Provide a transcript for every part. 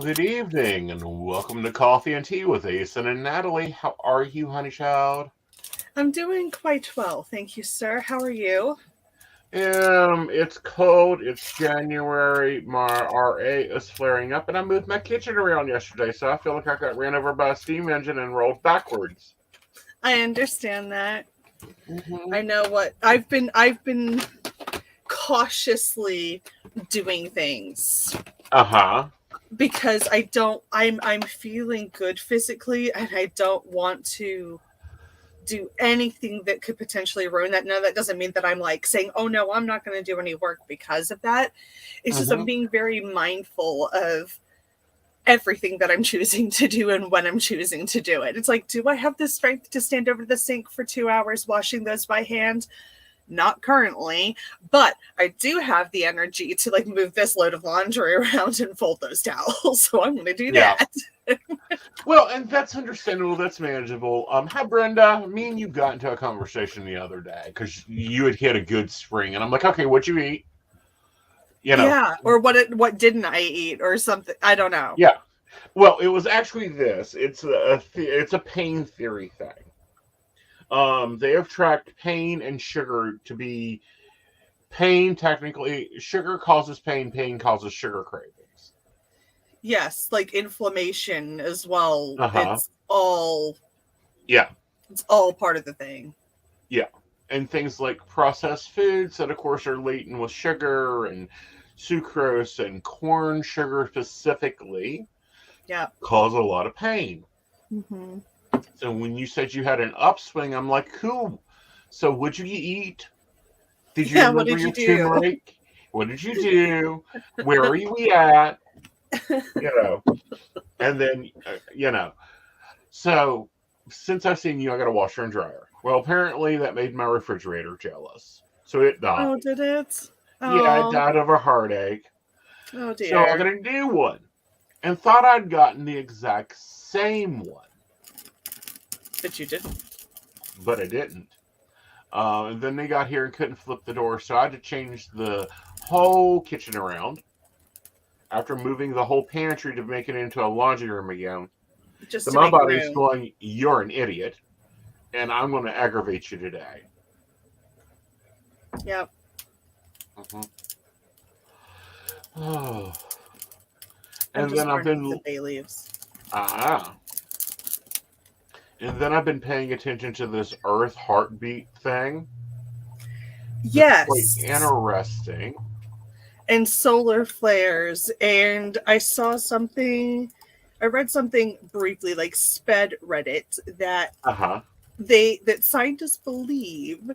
good evening, and welcome to Coffee and Tea with Aeson and Natalie. How are you, honey child? I'm doing quite well, thank you, sir. How are you? It's cold, it's January, my RA is flaring up, and I moved my kitchen around yesterday, so I feel like I got ran over by a steam engine and rolled backwards. I understand that. Mm-hmm. I know what I've been cautiously doing things Uh-huh. because I'm feeling good physically and I don't want to do anything that could potentially ruin that. Now that doesn't mean that I'm like saying, "Oh no, I'm not going to do any work because of that." It's just I'm Mm-hmm. being very mindful of everything that I'm choosing to do and when I'm choosing to do it. It's like, do I have the strength to stand over the sink for 2 hours washing those by hand? Not currently, but I do have the energy to like move this load of laundry around and fold those towels. So I'm going to do Yeah. that. Well, and that's understandable, that's manageable. Hi, Brenda. Me and you got into a conversation the other day, because you had hit a good spring, and I'm like, okay, what'd you eat? You know, Yeah, or what didn't I eat or something? I don't know. yeah. Well, it was actually this. It's a pain theory thing. They have tracked pain and sugar to be pain. Technically, sugar causes pain. Pain causes sugar cravings. Yes, like inflammation as well. Uh huh. Yeah, It's all part of the thing. yeah, and things like processed foods that, of course, are laden with sugar and sucrose and corn sugar specifically Yeah. cause a lot of pain. Mm-hmm. So when you said you had an upswing, I'm like, cool. So what'd you eat? Did you Yeah, what remember did you your do? turmeric? What did you do? Where are we at? You know, and then, So since I've seen you, I got a washer and dryer. Well, apparently that made my refrigerator jealous. So it died. Oh, did it? Yeah, it Oh, died of a heartache. oh So I dear. got a new one and thought I'd gotten the exact same one, But you didn't. but I didn't. And then they got here and couldn't flip the door, so I had to change the whole kitchen around after moving the whole pantry to make it into a laundry room again. So Just to my make body's room. going, "You're an idiot, and I'm going to aggravate you today." Yep. Mhm. Oh. I'm And just then I've burning the been bay leaves. ah, and then I've been paying attention to this Earth heartbeat thing. That's quite Yes. interesting. And solar flares. And I read something briefly, like sped Reddit, Uh huh. that scientists believe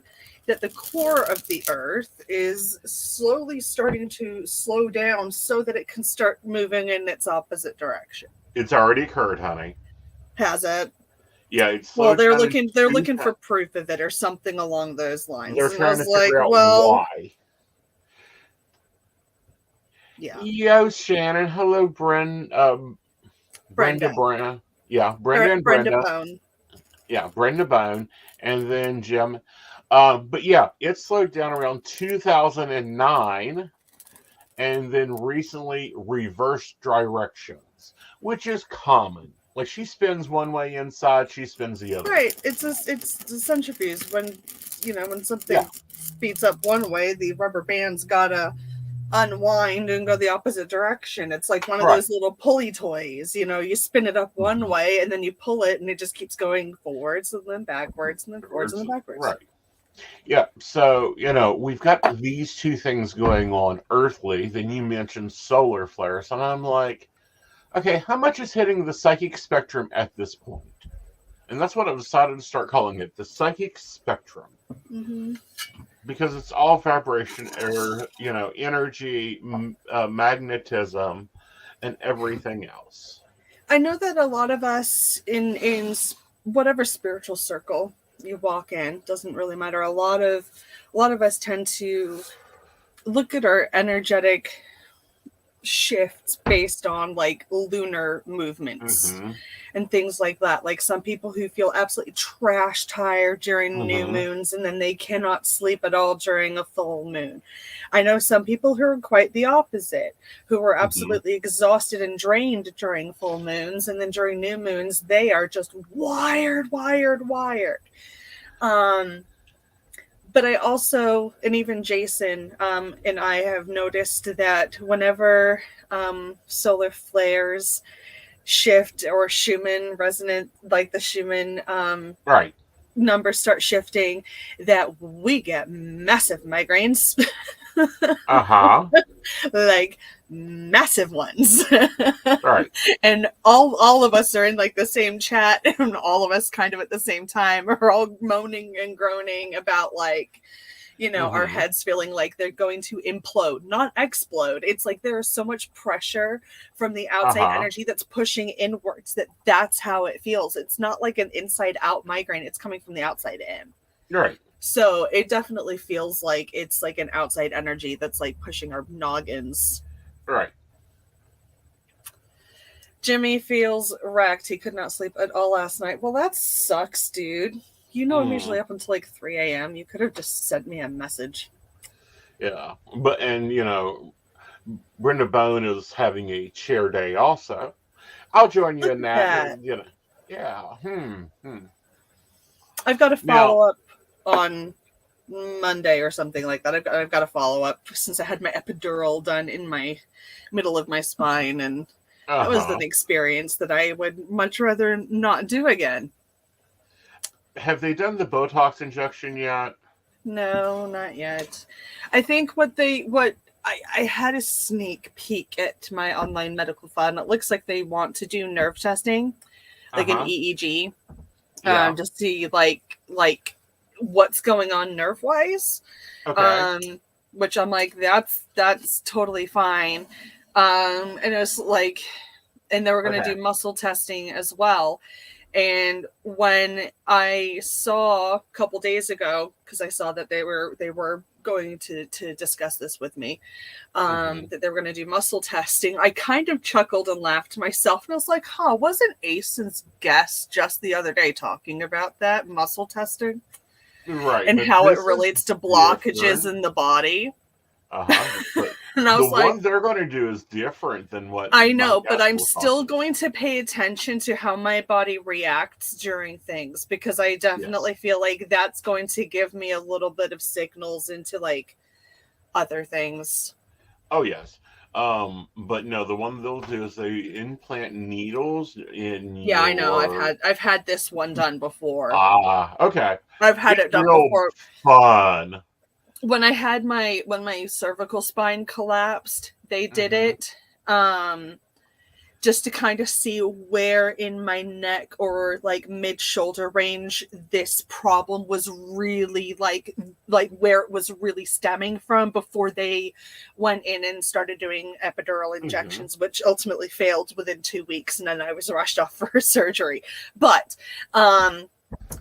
that the core of the Earth is slowly starting to slow down so that it can start moving in its opposite direction. It's already occurred, honey. Has it? Yeah, it Well, slowed down in they're two. looking for proof of it or something along those lines. They're And I trying was to like, figure out well, why. yeah, Yo, Shannon. Hello, Brenda Brenda. Brand. Yeah, Brenda and Brenda Brenda. Bone. Yeah, Brenda Bone. And then Jim. But yeah, it slowed down around 2009 and then recently reversed directions, which is common. Like she spins one way inside, she spins the other way. Right. It's a centrifuge. When Yeah, something speeds up one way, the rubber band's gotta unwind and go the opposite direction. It's like one of right. those little pulley toys. You spin it up one Mhm. way and then you pull it and it just keeps going forwards and then backwards and then forwards and then backwards. Right. Yeah. So, we've got these two things going on earthly. Then you mentioned solar flares. And I'm like, okay, how much is hitting the psychic spectrum at this point? And that's what I've decided to start calling it, the psychic spectrum. Mm-hmm. Because it's all vibration, energy, magnetism, and everything else. I know that a lot of us in whatever spiritual circle you walk in doesn't really matter. A lot of us tend to look at our energetic shifts based on like lunar movements Mm-hmm. and things like that. Like some people who feel absolutely trash tired during new Mm-hmm. moons and then they cannot sleep at all during a full moon. I know some people who are quite the opposite, who are Mm-hmm. absolutely exhausted and drained during full moons, and then during new moons they are just wired. Um, but I also, and even Jason and I have noticed that whenever solar flares shift or Schumann resonant, like the Schumann Right. numbers start shifting, that we get massive migraines, Uh-huh. like massive ones. Right. And all of us are in like the same chat, and all of us kind of at the same time are all moaning and groaning about like, our Mm-hmm. heads feeling like they're going to implode, not explode. It's like there is so much pressure from the outside Uh-huh. energy that's pushing inwards that's how it feels. It's not like an inside out migraine. It's coming from the outside in. Right. So it definitely feels like it's like an outside energy that's like pushing our noggins. Right. Jimmy feels wrecked. He could not sleep at all last night. Well, that sucks, dude. I'm usually Mm. up until like 3 a.m. You could have just sent me a message. Yeah. And Brenda Bone is having a chair day also. I'll join you Look in at that. that. Yeah. Hmm. I've got to Now, follow up on Monday or something like that. I've got to follow up since I had my epidural done in my middle of my spine, and that was uh-huh. an experience that I would much rather not do again. Have they done the Botox injection yet? No, not yet. I think what I had a sneak peek at my online medical file, and it looks like they want to do nerve testing, like an Uh-huh. EEG, Yeah. to see like what's going on nerve wise. Okay. Um, which I'm like, that's totally fine. And it was like, and they were gonna Okay. do muscle testing as well. And when I saw a couple days ago, because I saw that they were going to discuss this with me, Mm-hmm. that they were going to do muscle testing, I kind of chuckled and laughed to myself, and I was like, "Huh, wasn't Aeson's guest just the other day talking about that muscle testing Right, and but how it this is relates to blockages different. in the body?" Uh-huh. But And I the was like, one they're going to do is different than what I my know, but guest I'm was still talking going about. to pay attention to how my body reacts during things, because I Yes. definitely feel like that's going to give me a little bit of signals into like other things. Oh, yes. But no, the one they'll do is they implant needles in Yeah, I know. I've your had I've had this one done before. okay. I've had It's it done real before. fun. When I had my cervical spine collapsed, they did Mm-hmm. it. Just to kind of see where in my neck or like mid shoulder range this problem was really like where it was really stemming from before they went in and started doing epidural Mm-hmm. injections, which ultimately failed within 2 weeks, and then I was rushed off for surgery. But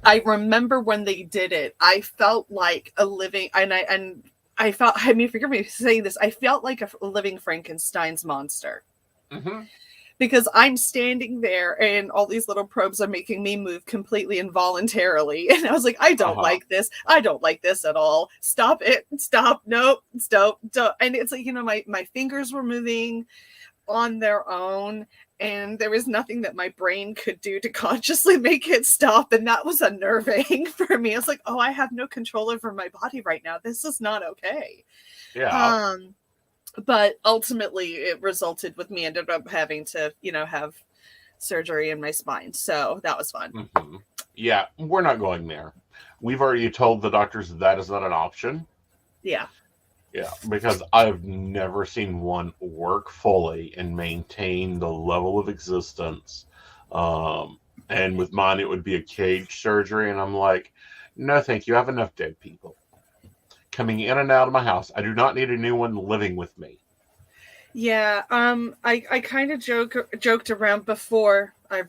I remember when they did it, I felt like a living, and I felt, I mean, forgive me for saying this, I felt like a living Frankenstein's monster, Mm-hmm. because I'm standing there and all these little probes are making me move completely involuntarily. And I was like, I don't Uh-huh. like this. I don't like this at all. Stop it. Stop. Nope. Stop. Don't. And it's like, my fingers were moving on their own, and there was nothing that my brain could do to consciously make it stop. And that was unnerving for me. I was like, oh, I have no control over my body right now. This is not okay. Yeah. Um, but ultimately it resulted with me ended up having to have surgery in my spine, so that was fun. Mm-hmm. Yeah, we're not going there. We've already told the doctors that is not an option. Yeah. Yeah, because I've never seen one work fully and maintain the level of existence. Um, and with mine, it would be a cage surgery. And I'm like, no, thank you. I have enough dead people coming in and out of my house. I do not need a new one living with me. Yeah, I kind of joked around before I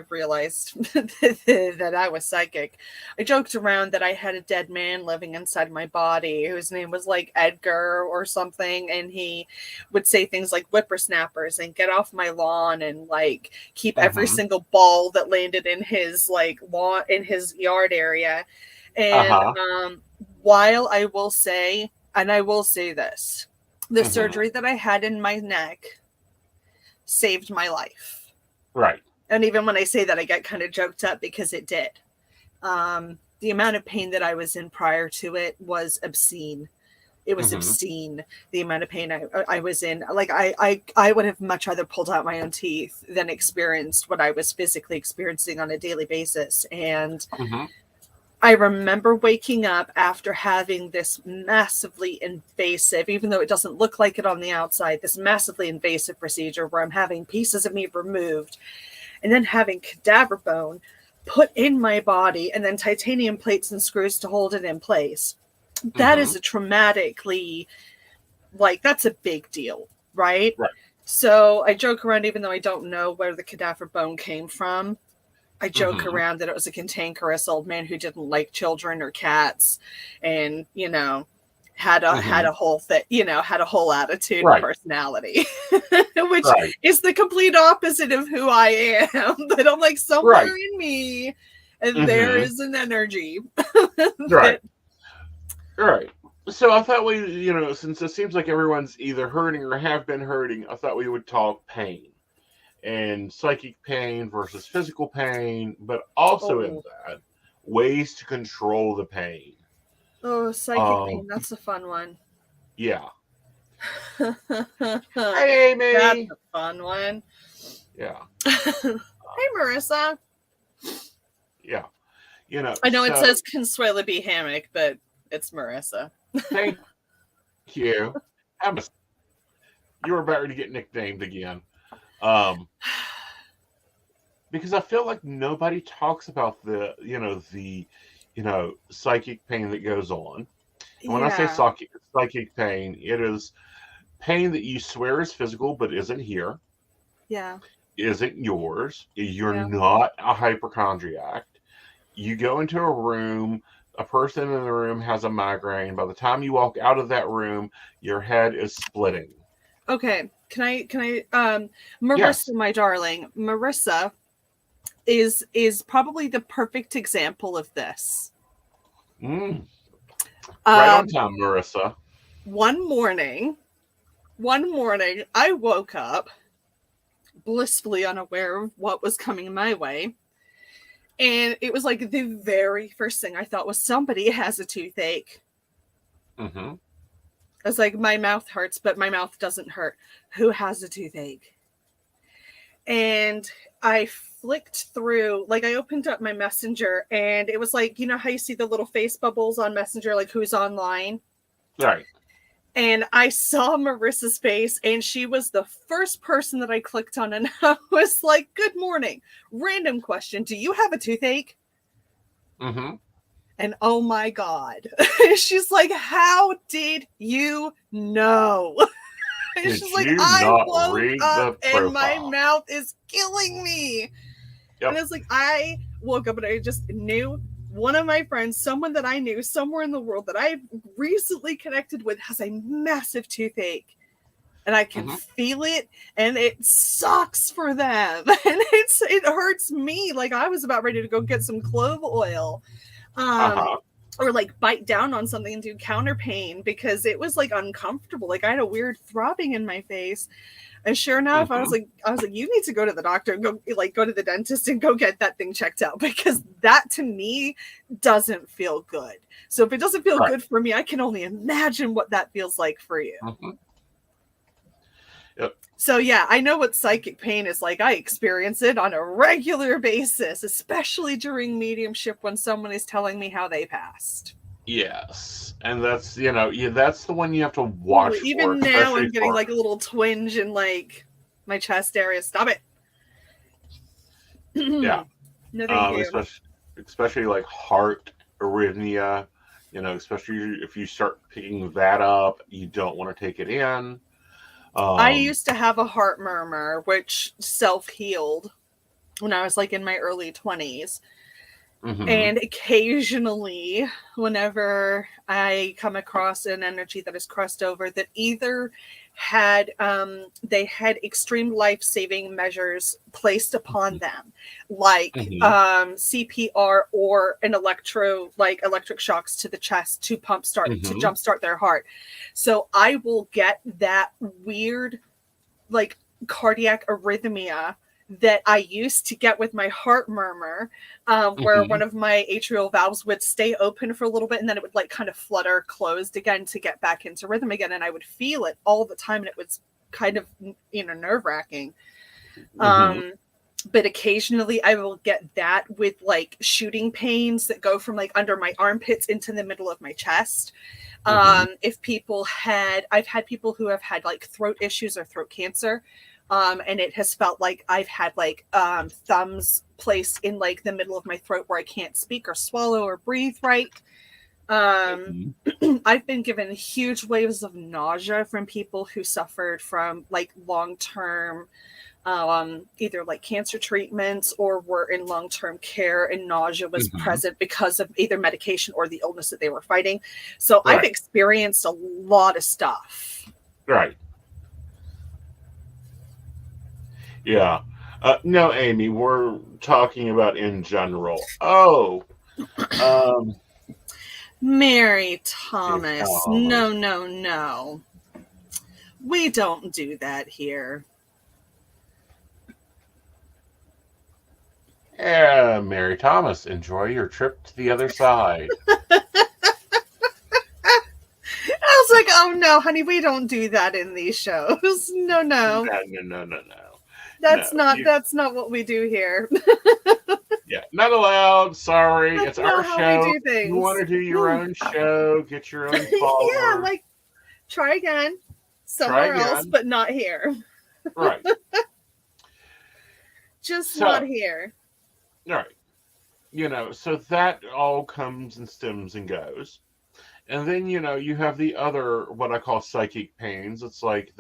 realized that I was psychic. I joked around that I had a dead man living inside my body whose name was like Edgar or something, and he would say things like whippersnappers and get off my lawn and like keep every Mm-hmm. single ball that landed in his like lawn in his yard area. And Uh-huh. while I will say, and I will say this, the Mm-hmm. surgery that I had in my neck saved my life. Right. And even when I say that, I get kind of joked up because it did. The amount of pain that I was in prior to it was obscene. It was Mm-hmm. obscene, the amount of pain I was in. Like, I would have much rather pulled out my own teeth than experienced what I was physically experiencing on a daily basis. And Mm-hmm. I remember waking up after having this massively invasive, even though it doesn't look like it on the outside, this massively invasive procedure where I'm having pieces of me removed and then having cadaver bone put in my body and then titanium plates and screws to hold it in place. That Mm-hmm. is a traumatically, like, that's a big deal, right? Right. So I joke around, even though I don't know where the cadaver bone came from. I joke Mm-hmm. around that it was a cantankerous old man who didn't like children or cats, and had Mm-hmm. a whole had a whole attitude and Right. personality, which Right. is the complete opposite of who I am. But I'm like, somewhere Right. in me, and there Mm-hmm. is an energy Right. that. Right. So I thought since it seems like everyone's either hurting or have been hurting, I thought we would talk pain and psychic pain versus physical pain, but also in Oh, that, ways to control the pain. oh, psychic Um, pain. That's a fun one. yeah. That's Hey, a Amy. fun one. Yeah. Hey, Marissa. Yeah. I know it So says Consuela B. Hammock, but it's Marissa. thank you. I'm a, you were about to get nicknamed again. Um, because I feel like nobody talks about the psychic pain that goes on. And when I say Yeah, psychic pain, it is pain that you swear is physical but isn't here, yeah, isn't yours. You're yeah. not a hypochondriac. You go into a room, a person in the room has a migraine. By the time you walk out of that room, your head is splitting. Okay, Marissa, Yes. my darling, Marissa is probably the perfect example of this. Mm, right on Um, time, Marissa. one morning, I woke up blissfully unaware of what was coming my way. And it was like the very first thing I thought was somebody has a toothache. Mm-hmm. I was like, my mouth hurts, but my mouth doesn't hurt. Who has a toothache? And I flicked through, like, I opened up my messenger, and it was like, you know how you see the little face bubbles on Messenger, like who's online? Right. And I saw Marissa's face, and she was the first person that I clicked on, and I was like, good morning. Random question. Do you have a toothache? Mm-hmm. And oh my God. She's like, how did you know? And Did she's like, you I not woke read up the and my profile? mouth is killing me. And Yep. it's like, I woke up and I just knew one of my friends, someone that I knew somewhere in the world that I recently connected with, has a massive toothache. And I can Mm-hmm. feel it, and it sucks for them. And it hurts me. Like, I was about ready to go get some clove oil. Uh-huh. Or like bite down on something and do counter pain because it was like uncomfortable. Like, I had a weird throbbing in my face. And sure enough, Mm-hmm. I was like, you need to go to the doctor and go to the dentist and go get that thing checked out, because that to me doesn't feel good. So if it doesn't feel Right. good for me, I can only imagine what that feels like for you. Mm-hmm. Yep. So yeah, I know what psychic pain is like. I experience it on a regular basis, especially during mediumship when someone is telling me how they passed. Yes. And that's the one you have to Ooh, watch for, even now especially I'm getting for like a little twinge in like my chest area. Stop it. yeah. No, thank you. Especially like heart arrhythmia, especially if you start picking that up, you don't want to take it in. I used to have a heart murmur, which self-healed when I was like in my early 20s. And occasionally, whenever I come across an energy that is crossed over that either had they had extreme life-saving measures placed upon them, like CPR or an electric shocks to the chest to jumpstart their heart. So I will get that weird like cardiac arrhythmia that I used to get with my heart murmur, where one of my atrial valves would stay open for a little bit and then it would like kind of flutter closed again to get back into rhythm again. And I would feel it all the time. And it was kind of, nerve-wracking. But occasionally I will get that with like shooting pains that go from like under my armpits into the middle of my chest. I've had people who have had like throat issues or throat cancer. And it has felt like I've had like thumbs placed in like the middle of my throat where I can't speak or swallow or breathe right. I've been given huge waves of nausea from people who suffered from like long-term either like cancer treatments or were in long-term care, and nausea was present because of either medication or the illness that they were fighting. So I've experienced a lot of stuff. Right. Yeah. No, Amy, we're talking about in general. Mary Thomas. No. We don't do that here. Yeah, Mary Thomas, enjoy your trip to the other side. I was like, oh no, honey, we don't do that in these shows. No. No. That's not what we do here. Yeah, not allowed. Sorry, That's it's our not how show. we do things. You want to do your own show, get your own followers. Yeah, like try again somewhere else, but not here. Right. Not here. Right. So that all comes and stems and goes. And then, you have the other, what I call psychic pains. It's like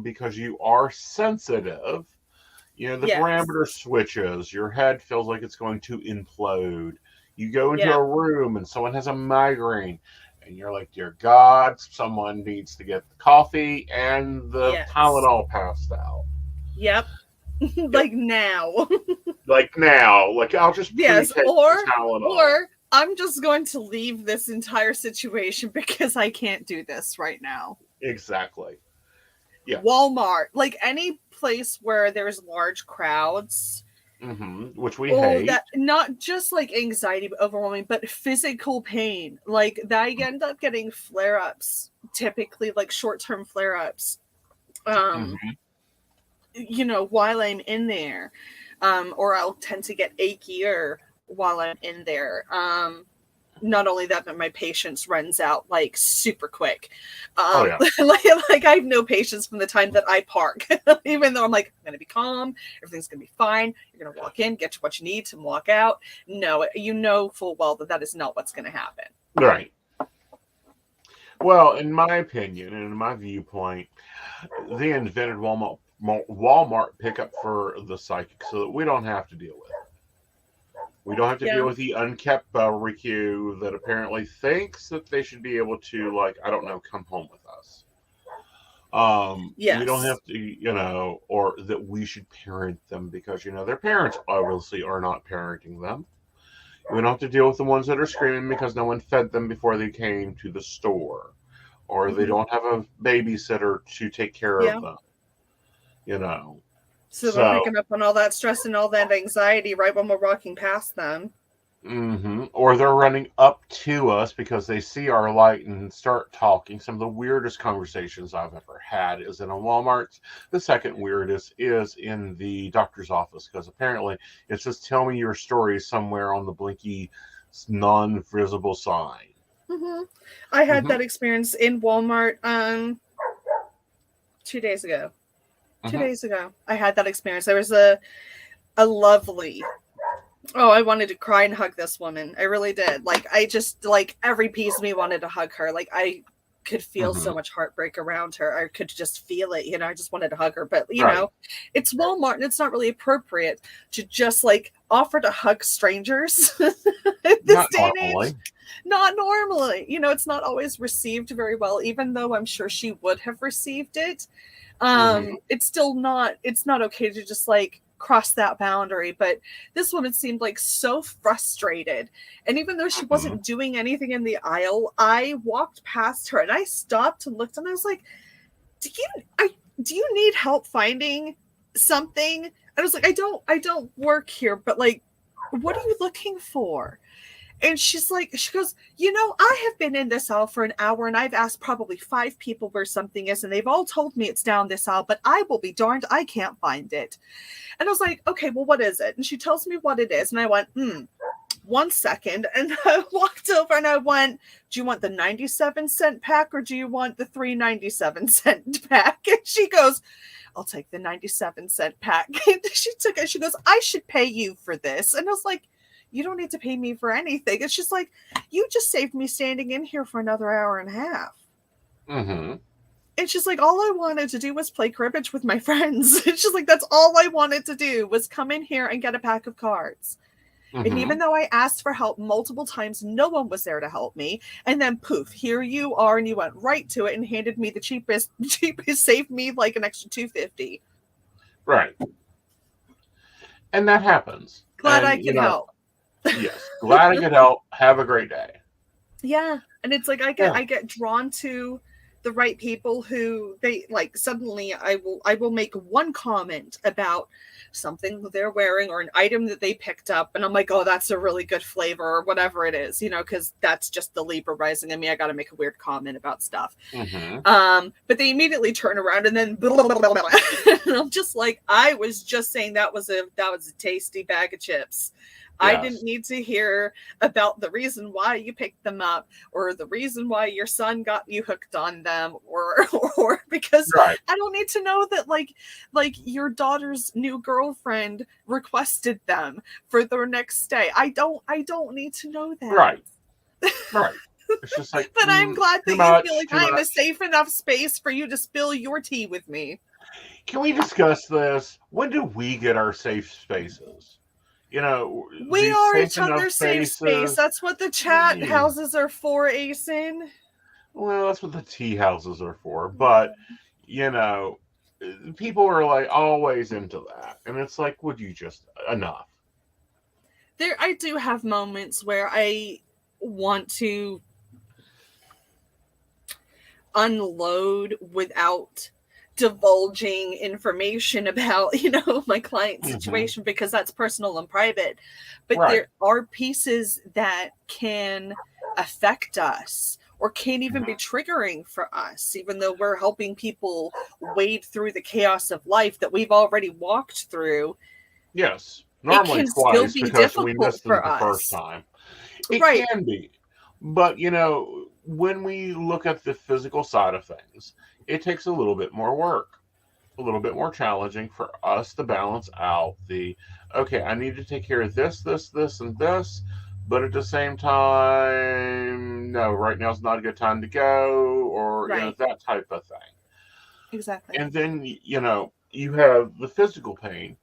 because you are sensitive, the parameter switches. Your head feels like it's going to implode. You go into a room and someone has a migraine. And you're like, dear God, someone needs to get the coffee and the Tylenol passed out. Yep. Like now. Like I'll just take the Tylenol. Or I'm just going to leave this entire situation because I can't do this right now. Exactly. Yeah. Walmart, like any place where there's large crowds. Which we hate. That not just like anxiety, but overwhelming, but physical pain. Like that, I end up getting flare-ups, typically like short-term flare-ups. While I'm in there, or I'll tend to get achier while I'm in there. Not only that, but my patience runs out like super quick. Like I have no patience from the time that I park, even though I'm like, I'm going to be calm. Everything's going to be fine. You're going to walk in, get what you need to walk out. No, full well that is not what's going to happen. Right. Well, in my opinion and in my viewpoint, they invented Walmart pickup for the psychic so that we don't have to deal with it. We don't have to deal with the unkept barbecue that apparently thinks that they should be able to, like, I don't know, come home with us. We don't have to, or that we should parent them because, their parents obviously are not parenting them. We don't have to deal with the ones that are screaming because no one fed them before they came to the store. Or they don't have a babysitter to take care of them. So they're picking up on all that stress and all that anxiety right when we're walking past them. Or they're running up to us because they see our light and start talking. Some of the weirdest conversations I've ever had is in a Walmart. The second weirdest is in the doctor's office because apparently it says, tell me your story somewhere on the blinky non-visible sign. I had that experience in Walmart 2 days ago. 2 days ago, I had that experience. There was a lovely, I wanted to cry and hug this woman. I really did. Like, I just, like, every piece of me wanted to hug her. Like, I could feel Mm-hmm. so much heartbreak around her. I could just feel it. I just wanted to hug her. But, Right. It's Walmart and it's not really appropriate to just offer to hug strangers at this Not day and normally. age. Not normally. It's not always received very well, even though I'm sure she would have received it. It's still not, it's not okay to just cross that boundary. But this woman seemed so frustrated. And even though she wasn't doing anything in the aisle, I walked past her and I stopped and looked and I was like, do you need help finding something? And I was like, I don't work here, but what are you looking for? And she goes, I have been in this aisle for an hour and I've asked probably 5 people where something is and they've all told me it's down this aisle, but I will be darned, I can't find it. And I was like, okay, well, what is it? And she tells me what it is. And I went, 1 second. And I walked over and I went, do you want the 97-cent pack or do you want the 3.97-cent pack? And she goes, I'll take the 97-cent pack. And she took it. She goes, I should pay you for this. And I was like, you don't need to pay me for anything. It's just you just saved me standing in here for another hour and a half. Mm-hmm. It's just all I wanted to do was play cribbage with my friends. It's just that's all I wanted to do was come in here and get a pack of cards. Mm-hmm. And even though I asked for help multiple times, no one was there to help me. And then poof, here you are, and you went right to it and handed me the cheapest, saved me an extra $2.50. Right. And that happens. Glad I could help. Yes. Glad I could help. Have a great day. Yeah. And it's I get drawn to the right people who they suddenly I will make one comment about something they're wearing or an item that they picked up and I'm like, oh, that's a really good flavor or whatever it is, because that's just the Libra rising in me. I got to make a weird comment about stuff. Mm-hmm. But they immediately turn around and then blah, blah, blah, blah, blah. And I'm just I was just saying that was a tasty bag of chips. Yes. I didn't need to hear about the reason why you picked them up or the reason why your son got you hooked on them or because right. I don't need to know that your daughter's new girlfriend requested them for their next stay. I don't need to know that. Right. Right. It's just but I'm glad that you feel I'm a safe enough space for you to spill your tea with me. Can we discuss this? When do we get our safe spaces? We are each other's safe space. That's what the chat houses are for, Aeson. Well, that's what the tea houses are for. But, people are always into that. And it's would you just, enough. I do have moments where I want to unload without divulging information about my client's situation because that's personal and private, but right. There are pieces that can affect us or can't even be triggering for us, even though we're helping people wade through the chaos of life that we've already walked through. Yes, normally it can twice still be because we difficult missed them for the us. first time. It right. can be, but when we look at the physical side of things, it takes a little bit more work, a little bit more challenging for us to balance out okay, I need to take care of this, and this, but at the same time, no, right now is not a good time to go, or, right. That type of thing. Exactly. And then, you have the physical pain,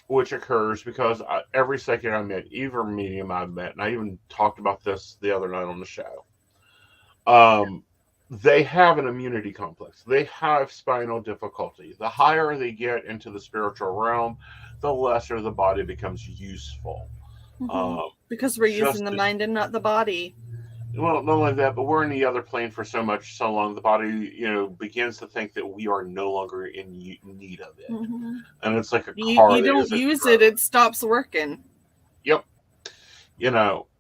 which occurs because every second I met, every medium I've met, and I even talked about this the other night on the show, they have an immunity complex. They have spinal difficulty. The higher they get into the spiritual realm, the lesser the body becomes useful. Because we're using the mind and not the body. Well, not only that, but we're in the other plane for so long, the body, begins to think that we are no longer in need of it. And it's like a car. You don't use it stops working. Yep.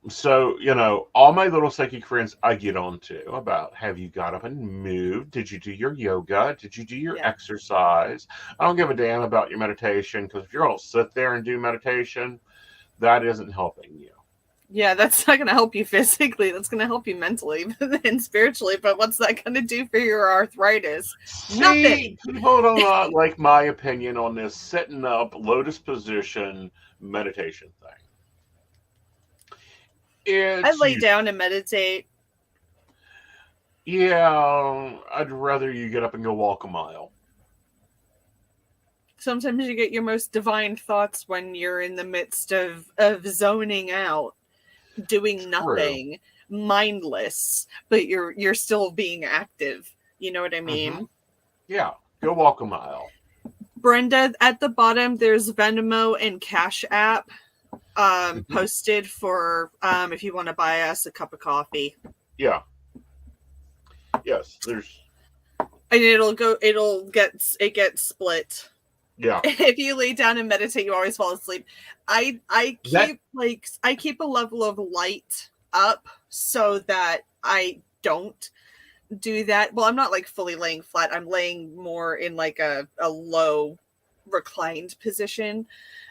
So, all my little psychic friends I get on to about, have you got up and moved? Did you do your yoga? Did you do your exercise? I don't give a damn about your meditation, because if you're going to sit there and do meditation, that isn't helping you. Yeah, that's not going to help you physically. That's going to help you mentally and spiritually. But what's that going to do for your arthritis? Nothing. People do not like my opinion on this sitting up, lotus position meditation thing. I lay down and meditate. Yeah, I'd rather you get up and go walk a mile. Sometimes you get your most divine thoughts when you're in the midst of zoning out, doing True. nothing, mindless, but you're still being active. You know what I Mm-hmm. mean? Yeah, go walk a mile. Brenda, at the bottom, there's Venmo and Cash App Mm-hmm. posted for if you want to buy us a cup of coffee. Yeah. Yes, there's. And it gets split. Yeah. If you lay down and meditate, you always fall asleep. I keep a level of light up so that I don't do that. Well, I'm not like fully laying flat. I'm laying more in like a low reclined position.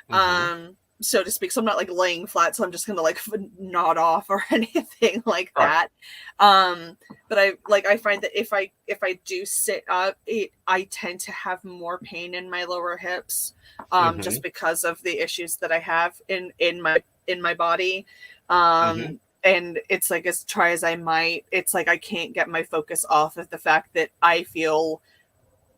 Mm-hmm. So to speak. So I'm not like laying flat, so I'm just gonna like nod off or anything like Right. that. But I find that if I do sit up, I tend to have more pain in my lower hips, Mm-hmm. just because of the issues that I have in my body. Mm-hmm. And it's like, as try as I might, it's like I can't get my focus off of the fact that I feel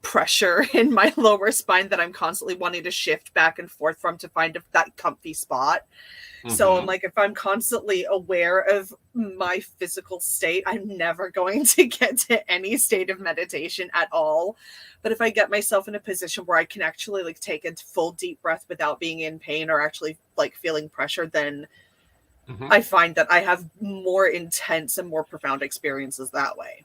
pressure in my lower spine that I'm constantly wanting to shift back and forth from to find that comfy spot. So I'm Mm-hmm. like, if I'm constantly aware of my physical state, I'm never going to get to any state of meditation at all. But if I get myself in a position where I can actually like take a full deep breath without being in pain or actually like feeling pressure, then Mm-hmm. I find that I have more intense and more profound experiences that way.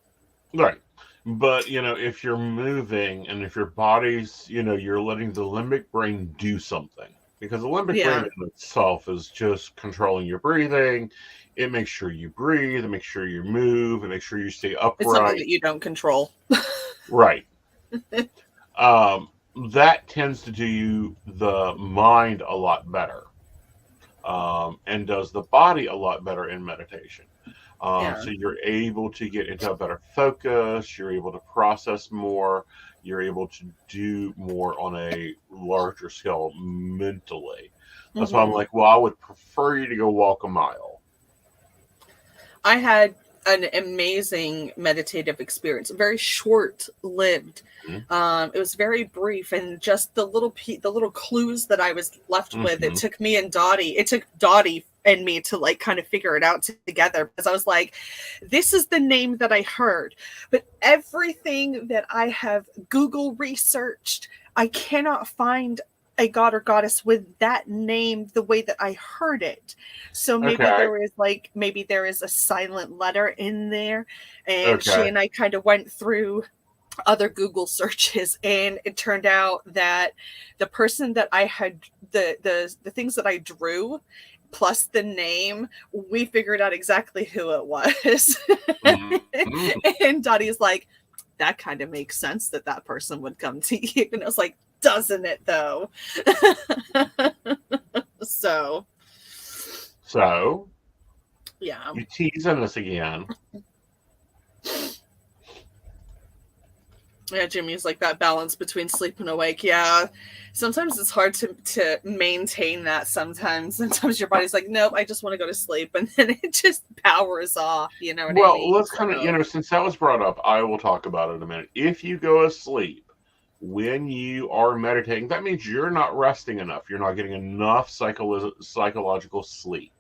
Right. But, if you're moving and if your body's, you're letting the limbic brain do something. Because the limbic brain Yeah. in itself is just controlling your breathing. It makes sure you breathe, it makes sure you move, it makes sure you stay It's something upright. that you don't control. Right. Um, that tends to do the mind a lot better, and does the body a lot better in meditation. Yeah. So you're able to get into a better focus, you're able to process more, you're able to do more on a larger scale mentally. That's why I'm Mm-hmm. like, well, I would prefer you to go walk a mile. I had an amazing meditative experience, very short lived. It was very brief, and just the little clues that I was left with. Mm-hmm. It took Dottie and me to like kind of figure it out together, because I was like, this is the name that I heard, but everything that I have Google researched, I cannot find a god or goddess with that name the way that I heard it. So maybe Okay. there is a silent letter in there. And she Okay. and I kind of went through other Google searches, and it turned out that the person that I had the things that I drew plus the name, we figured out exactly who it was. Mm-hmm. And Dottie's like, that kind of makes sense that person would come to you. And I was like, doesn't it though? So yeah. You teasing us again. Yeah, Jimmy's like, that balance between sleep and awake. Yeah. Sometimes it's hard to maintain that sometimes. Sometimes your body's like, nope, I just want to go to sleep. And then it just powers off. You know what I Well, mean? let's kind of, since that was brought up, I will talk about it in a minute. If you go asleep when you are meditating, that means you're not resting enough. You're not getting enough psychological sleep.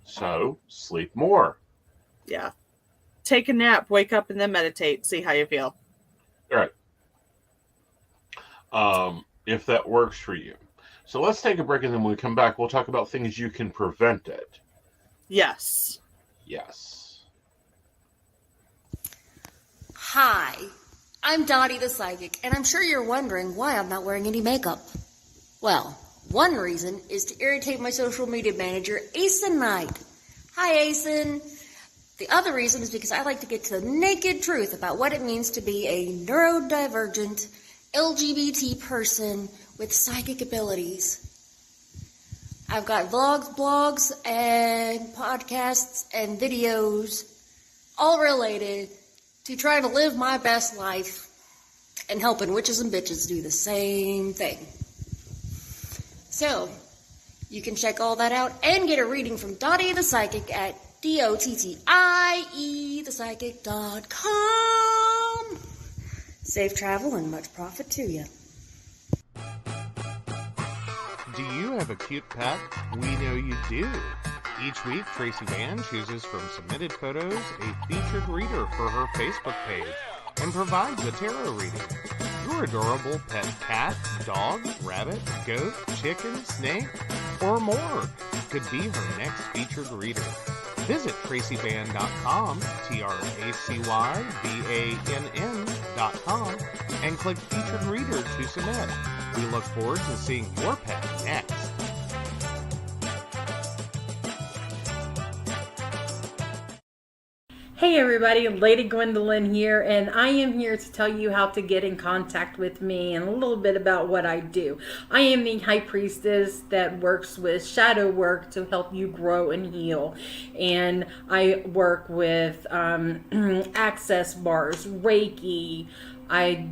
So sleep more. Yeah. Take a nap, wake up, and then meditate. See how you feel. All right. If that works for you. So let's take a break, and then when we come back, we'll talk about things you can prevent it. Yes. Yes. Hi, I'm Dottie the Psychic, and I'm sure you're wondering why I'm not wearing any makeup. Well, one reason is to irritate my social media manager, Aeson Knight. Hi, Aeson. The other reason is because I like to get to the naked truth about what it means to be a neurodivergent LGBT person with psychic abilities. I've got vlogs, blogs, and podcasts and videos all related to trying to live my best life and helping witches and bitches do the same thing. So, you can check all that out and get a reading from Dottie the Psychic at DOTTIE, thepsychic.com. Safe travel and much profit to you. Do you have a cute pet? We know you do. Each week, Tracy Vann chooses from submitted photos a featured reader for her Facebook page and provides a tarot reading. Your adorable pet cat, dog, rabbit, goat, chicken, snake, or more could be her next featured reader. Visit tracyvann.com, TracyVann.com, and click Featured Reader to submit. We look forward to seeing your pet next. Hey everybody, Lady Gwendolyn here, and I am here to tell you how to get in contact with me and a little bit about what I do. I am the High Priestess that works with shadow work to help you grow and heal. And I work with access bars, Reiki, I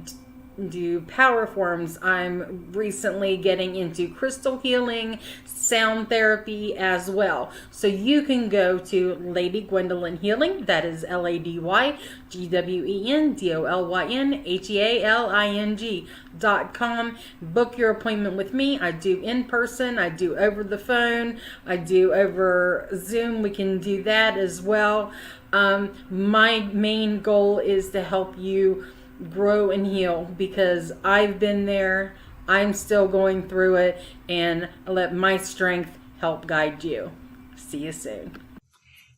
do power forms. I'm recently getting into crystal healing, sound therapy as well. So you can go to Lady Gwendolyn Healing, that is LadyGwendolynHealing.com. Book your appointment with me. I do in person, I do over the phone, I do over Zoom. We can do that as well. My main goal is to help you grow and heal, because I've been there, I'm still going through it, and let my strength help guide you. See you soon.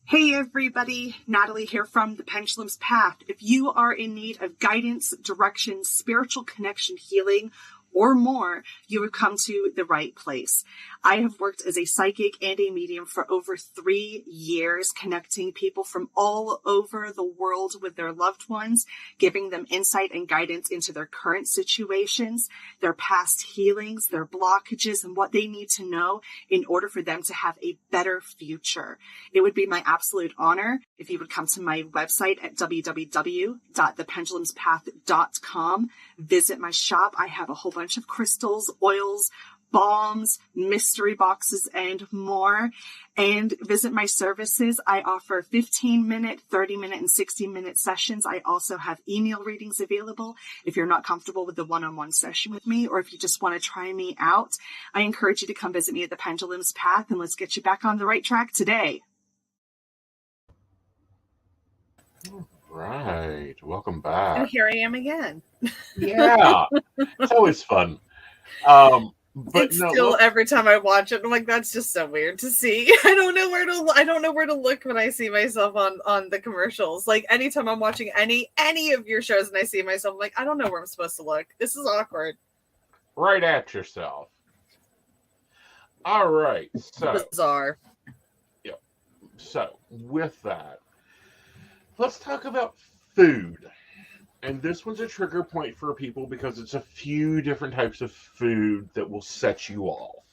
Hey everybody, Natalie here from The Pendulum's Path. If you are in need of guidance, direction, spiritual connection, healing, or more, you have come to the right place. I have worked as a psychic and a medium for over 3 years, connecting people from all over the world with their loved ones, giving them insight and guidance into their current situations, their past healings, their blockages, and what they need to know in order for them to have a better future. It would be my absolute honor if you would come to my website at www.thependulumspath.com. Visit my shop. I have a whole bunch of crystals, oils, balms, mystery boxes, and more. And visit my services. I offer 15-minute, 30-minute, and 60-minute sessions. I also have email readings available if you're not comfortable with the one-on-one session with me, or if you just want to try me out. I encourage you to come visit me at the Pendulum's Path, and let's get you back on the right track today. Right. Welcome back. And here I am again. Yeah. It's always fun. But It's still every time I watch it, I'm like, that's just so weird to see. I don't know where to look when I see myself on the commercials. Like anytime I'm watching any of your shows and I see myself, I'm like, I don't know where I'm supposed to look. This is awkward. Right at yourself. All right. So Bizarre. yeah. So with that, let's talk about food. And this one's a trigger point for people because it's a few different types of food that will set you off.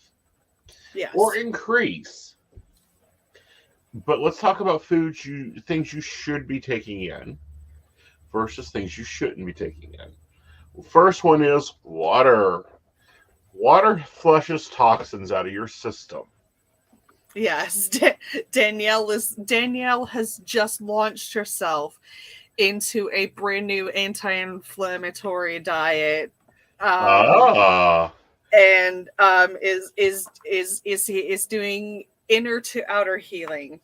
Yes. Or increase. But let's talk about things you should be taking in versus things you shouldn't be taking in. First one is water. Water flushes toxins out of your system. Yes. Danielle has just launched herself into a brand new anti-inflammatory diet, and is doing inner to outer healing,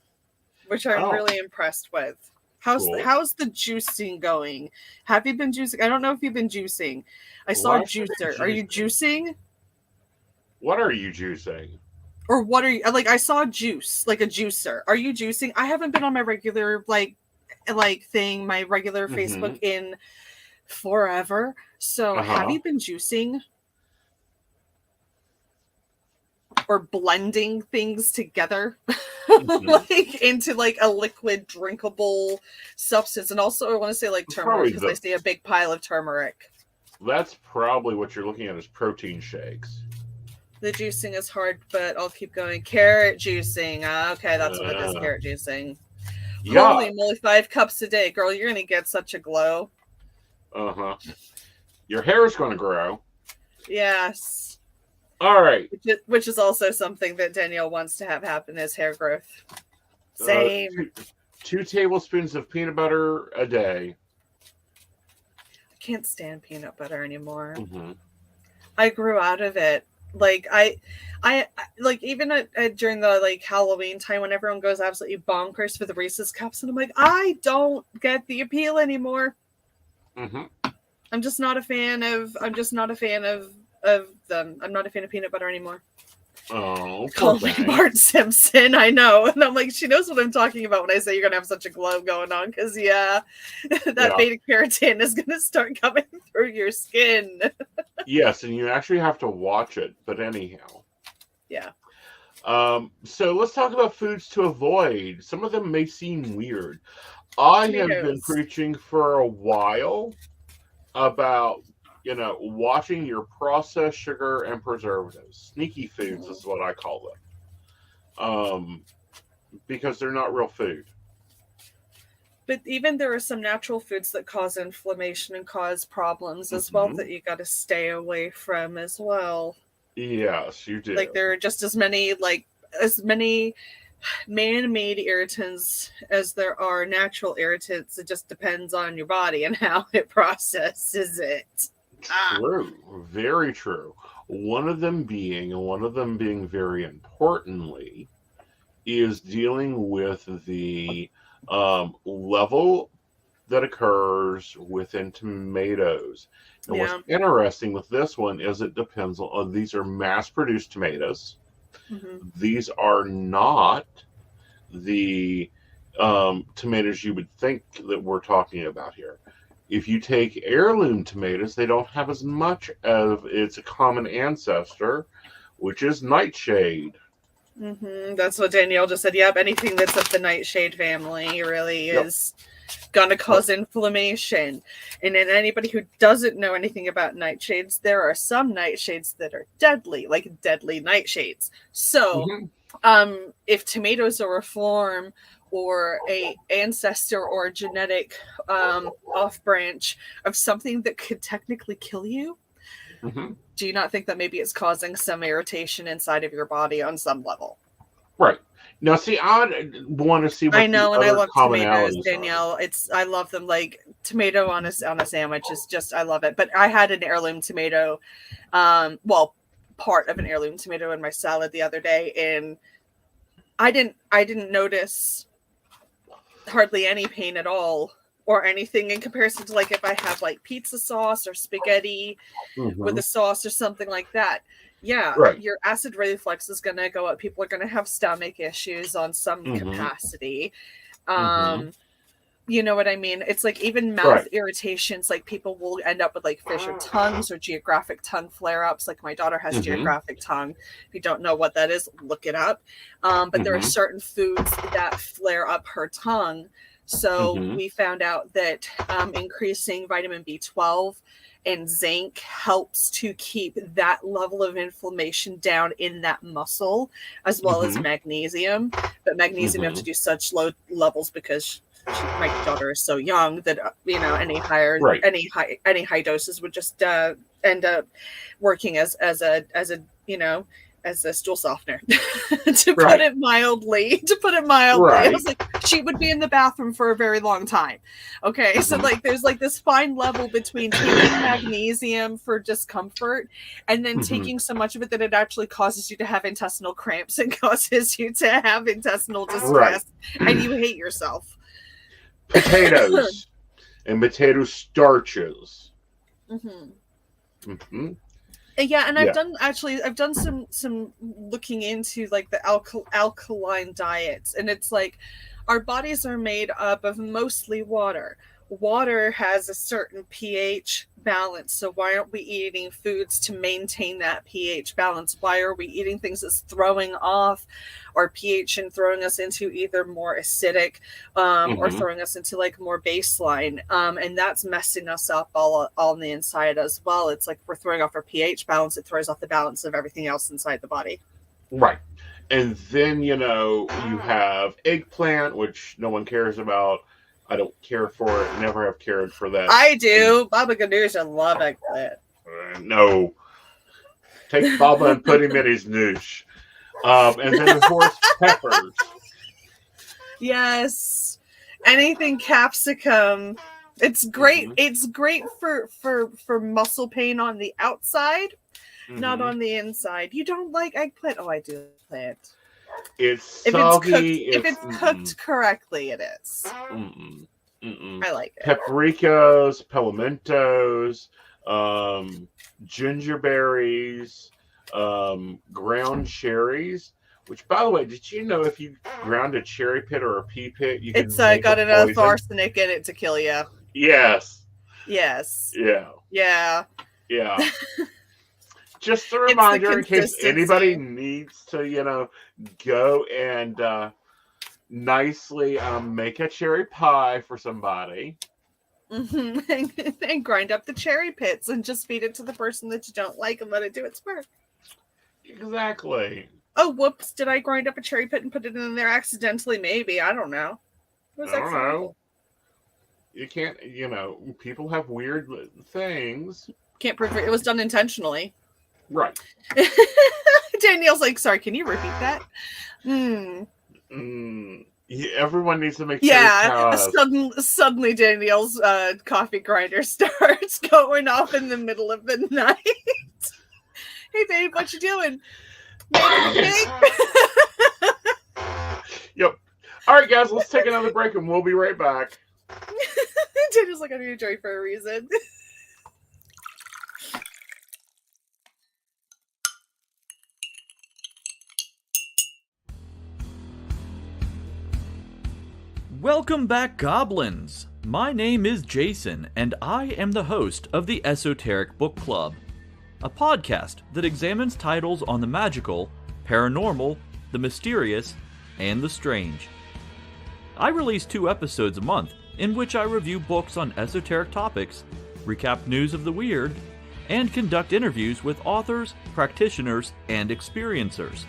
which I'm really impressed with. How's the juicing going? Have you been juicing? I don't know if you've been juicing. I saw a juicer. Are you juicing? What are you juicing? Or what are you like? I saw juice, like a juicer. Are you juicing? I haven't been on my regular thing, my regular Facebook in forever. So have you been juicing or blending things together like into like a liquid drinkable substance? And also I want to say like turmeric, because I see a big pile of turmeric. That's probably what you're looking at is protein shakes. The juicing is hard, but I'll keep going. Carrot juicing. Okay, that's what it is, carrot juicing. Yeah. Holy moly, 5 cups a day. Girl, you're going to get such a glow. Uh-huh. Your hair is going to grow. Yes. All right. Which is also something that Danielle wants to have happen, is hair growth. Same. 2 tablespoons of peanut butter a day. I can't stand peanut butter anymore. Mm-hmm. I grew out of it. Like I like even during the like Halloween time when everyone goes absolutely bonkers for the Reese's cups, and I'm like, I don't get the appeal anymore. Mm-hmm. I'm just not a fan of them. I'm not a fan of peanut butter anymore. Oh, Call me Bart Simpson, I know. And I'm like, she knows what I'm talking about when I say you're gonna have such a glow going on, because that beta carotene is gonna start coming through your skin. Yes, and you actually have to watch it. But anyhow. Yeah. So let's talk about foods to avoid. Some of them may seem weird. I have been preaching for a while about, watching your processed sugar and preservatives. Sneaky foods is what I call them. Because they're not real food. But even there are some natural foods that cause inflammation and cause problems as well that you got to stay away from as well. Yes, you do. Like there are just as many man-made irritants as there are natural irritants. It just depends on your body and how it processes it. True. Very true. One of them being very importantly is dealing with the level that occurs within tomatoes. And what's interesting with this one is it depends on, these are mass-produced tomatoes. Mm-hmm. These are not the tomatoes you would think that we're talking about here. If you take heirloom tomatoes, they don't have as much of its common ancestor, which is nightshade. Mm-hmm. That's what Danielle just said. Yep, anything that's of the nightshade family really is going to cause inflammation. And then anybody who doesn't know anything about nightshades, there are some nightshades that are deadly, like deadly nightshades. So if tomatoes are a form or a ancestor or a genetic off branch of something that could technically kill you, do you not think that maybe it's causing some irritation inside of your body on some level? Right. Now, see, I want to see what I know, and I love tomatoes, are. Danielle. I love them. Like tomato on a sandwich is just, I love it. But I had an heirloom tomato, part of an heirloom tomato in my salad the other day, and I didn't notice hardly any pain at all or anything in comparison to like if I have like pizza sauce or spaghetti with a sauce or something like that. Yeah, your acid reflux is going to go up. People are going to have stomach issues on some capacity. You know what I mean? It's like even mouth irritations, like people will end up with like fissured tongues or geographic tongue flare-ups. Like my daughter has geographic tongue. If you don't know what that is, look it up. But there are certain foods that flare up her tongue. So we found out that increasing vitamin B12 and zinc helps to keep that level of inflammation down in that muscle, as well as magnesium. But magnesium you have to do such low levels because my daughter is so young that any high doses would just end up working as a stool softener. to put it mildly. I was like, she would be in the bathroom for a very long time. Okay, so like there's like this fine level between taking magnesium for discomfort and then taking so much of it that it actually causes you to have intestinal cramps and causes you to have intestinal distress and you hate yourself. Potatoes and potato starches. Yeah, and I've done some looking into like the alkaline diets, and it's like our bodies are made up of mostly water. Water has a certain pH balance, so why aren't we eating foods to maintain that pH balance? Why are we eating things that's throwing off our pH and throwing us into either more acidic or throwing us into like more baseline? And that's messing us up all on the inside as well. It's like we're throwing off our pH balance. It throws off the balance of everything else inside the body. Right. And then, you have eggplant, which no one cares about. I don't care for it. Never have cared for that. I do. Baba Ganoush, I love eggplant. No. Take Baba and put him in his noosh. And then, of course, peppers. Yes. Anything capsicum. It's great. Mhm. It's great for muscle pain on the outside, not Mhm. on the inside. You don't like eggplant? Oh, I do like eggplant. It's If it's cooked, soggy. if It's it's cooked correctly, it is. mm-mm, mm-mm. I like it. Paprikas, pimientos, um, gingerberries, ground cherries. Which, by the way, did you know if you ground a cherry pit or a pea pit, you can It's make got a enough poison? arsenic in it to kill you. Yes. Yes. Yeah. Yeah. Yeah. Just a It's the reminder in case anybody consistency. needs to, go and nicely make a cherry pie for somebody. And grind up the cherry pits and just feed it to the person that you don't like and let it do its work. Exactly. Oh, whoops. Did I grind up a cherry pit and put it in there accidentally? Maybe. I don't know. It was I don't accidental. know. You can't, people have weird things. Can't prove it. It was done intentionally. Right. Danielle's like, sorry, can you repeat that? Everyone needs to make Yeah, sure. suddenly Danielle's coffee grinder starts going off in the middle of the night. Hey, babe, what you doing? Making a cake? Yep. All right, guys, let's take another break and we'll be right back. Daniel's like, I need a joy for a reason. Welcome back, goblins! My name is Jason, and I am the host of the Esoteric Book Club, a podcast that examines titles on the magical, paranormal, the mysterious, and the strange. I release 2 episodes a month in which I review books on esoteric topics, recap news of the weird, and conduct interviews with authors, practitioners, and experiencers.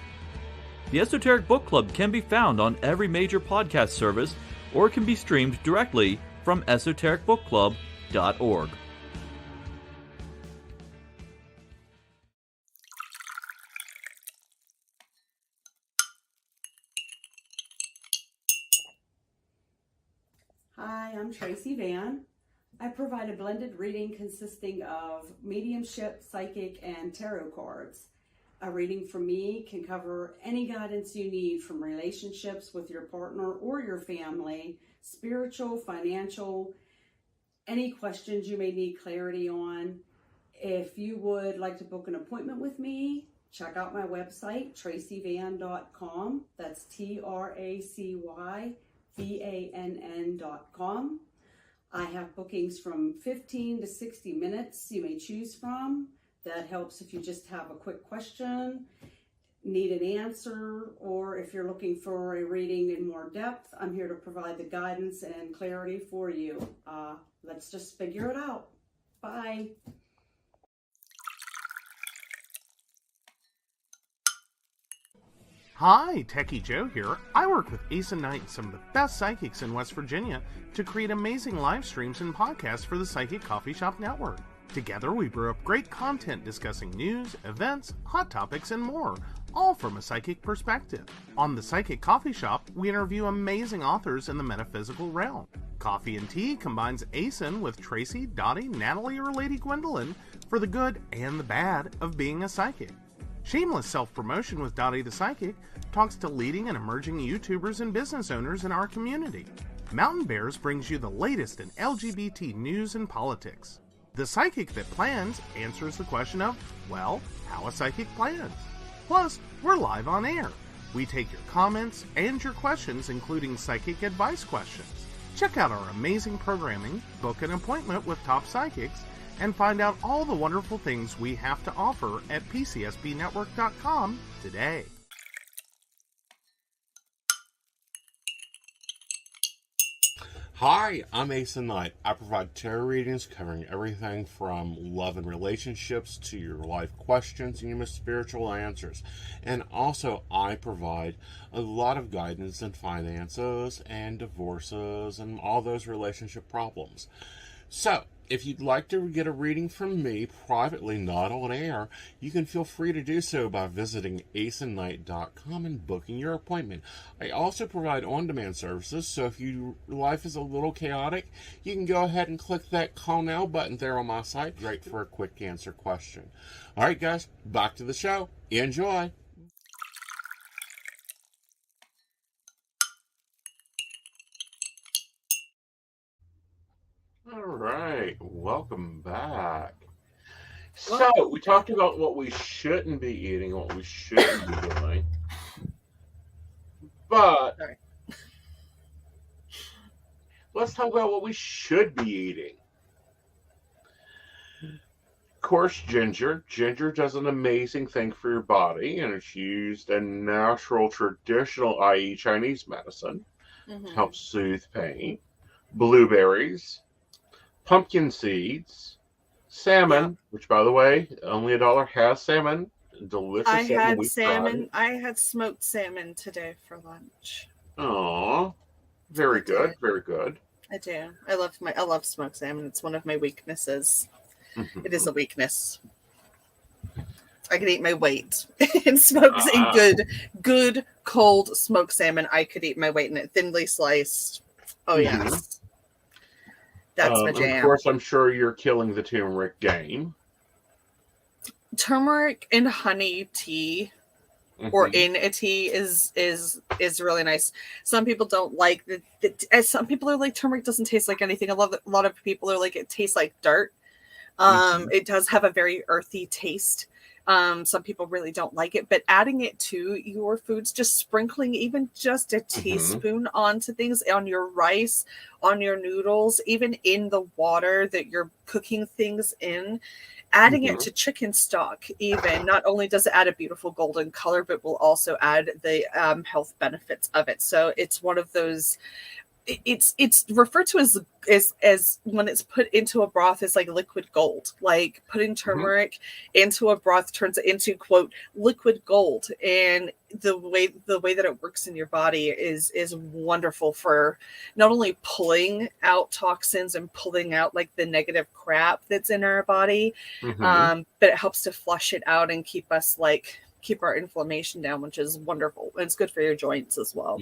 The Esoteric Book Club can be found on every major podcast service or can be streamed directly from esotericbookclub.org. Hi, I'm Tracy Van. I provide a blended reading consisting of mediumship, psychic, and tarot cards. A reading from me can cover any guidance you need from relationships with your partner or your family, spiritual, financial, any questions you may need clarity on. If you would like to book an appointment with me, check out my website, tracyvann.com. That's TracyVann.com. I have bookings from 15 to 60 minutes you may choose from. That helps if you just have a quick question, need an answer, or if you're looking for a reading in more depth, I'm here to provide the guidance and clarity for you. Let's just figure it out. Bye. Hi, Techie Joe here. I work with Aeson Knight, some of the best psychics in West Virginia, to create amazing live streams and podcasts for the Psychic Coffee Shop Network. Together, we brew up great content discussing news, events, hot topics, and more, all from a psychic perspective. On the Psychic Coffee Shop, we interview amazing authors in the metaphysical realm. Coffee and Tea combines Aeson with Tracy, Dottie, Natalie, or Lady Gwendolyn for the good and the bad of being a psychic. Shameless Self-Promotion with Dottie the Psychic talks to leading and emerging YouTubers and business owners in our community. Mountain Bears brings you the latest in LGBT news and politics. The Psychic That Plans answers the question of, well, how a psychic plans. Plus, we're live on air. We take your comments and your questions, including psychic advice questions. Check out our amazing programming, book an appointment with top psychics, and find out all the wonderful things we have to offer at PCSBnetwork.com today. Hi, I'm Aeson Knight. I provide tarot readings covering everything from love and relationships to your life questions and your spiritual answers. And also, I provide a lot of guidance in finances and divorces and all those relationship problems. So, if you'd like to get a reading from me privately, not on air, you can feel free to do so by visiting aesonknight.com and booking your appointment. I also provide on-demand services, so if your life is a little chaotic, you can go ahead and click that call now button there on my site, right, for a quick answer question. All right, guys, back to the show. Enjoy. All right, welcome back. So, we talked about what we shouldn't be eating, what we shouldn't be doing. But Sorry. let's talk about what we should be eating. Of course, ginger. Ginger does an amazing thing for your body, and it's used in natural, traditional, i.e. Chinese medicine to help soothe pain. Blueberries, pumpkin seeds, salmon, which, by the way, only $1 has salmon. Delicious I salmon. had We've salmon. tried. I had smoked salmon today for lunch. Aw, very I good, did. very good. I do. I love smoked salmon. It's one of my weaknesses. Mhm. It is a weakness. I could eat my weight in smoked good cold smoked salmon. I could eat my weight in it, thinly sliced. Oh yes, that's my And of jam. course, I'm sure you're killing the turmeric game. Turmeric and honey tea, or in a tea, is really nice. Some people don't like some people are like, turmeric doesn't taste like anything. A lot of people are like, it tastes like dirt. It does have a very earthy taste. Some people really don't like it, but adding it to your foods, just sprinkling even just a teaspoon onto things, on your rice, on your noodles, even in the water that you're cooking things in, adding it to chicken stock, even, not only does it add a beautiful golden color, but will also add the health benefits of it. So it's one of those, it's referred to as when it's put into a broth, is like liquid gold. Like putting turmeric into a broth turns it into, quote, liquid gold. And the way that it works in your body is wonderful for not only pulling out toxins and pulling out like the negative crap that's in our body, but it helps to flush it out and keep our inflammation down, which is wonderful. And it's good for your joints as well.